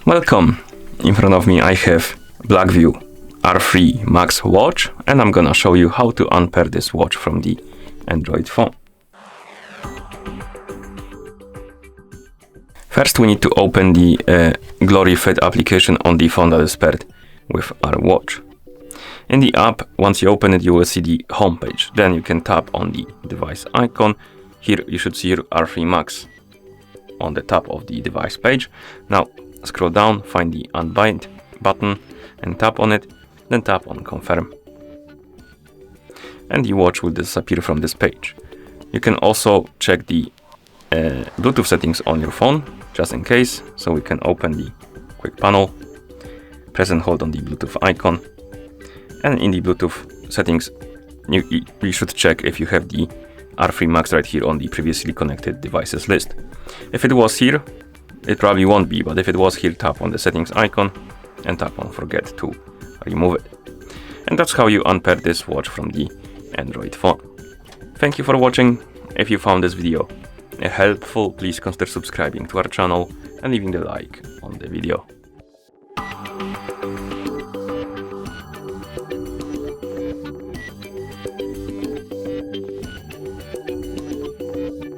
Welcome! In front of me I have BLACKVIEW R3 Max watch, and I'm gonna show you how to unpair this watch from the Android phone. First we need to open the GloryFit application on the phone that is paired with our watch. In the app, once you open it, you will see the home page. Then you can tap on the device icon. Here you should see your R3 Max on the top of the device page. Now scroll down, find the unbind button and tap on it, then tap on confirm. And the watch will disappear from this page. You can also check the Bluetooth settings on your phone, just in case. So we can open the quick panel, press and hold on the Bluetooth icon. And in the Bluetooth settings, you should check if you have the R3 Max right here on the previously connected devices list. If it was here, it probably won't be, but if it was here, tap on the settings icon and tap on forget to remove it. And that's how you unpair this watch from the Android phone. Thank you for watching. If you found this video helpful, please consider subscribing to our channel and leaving the like on the video.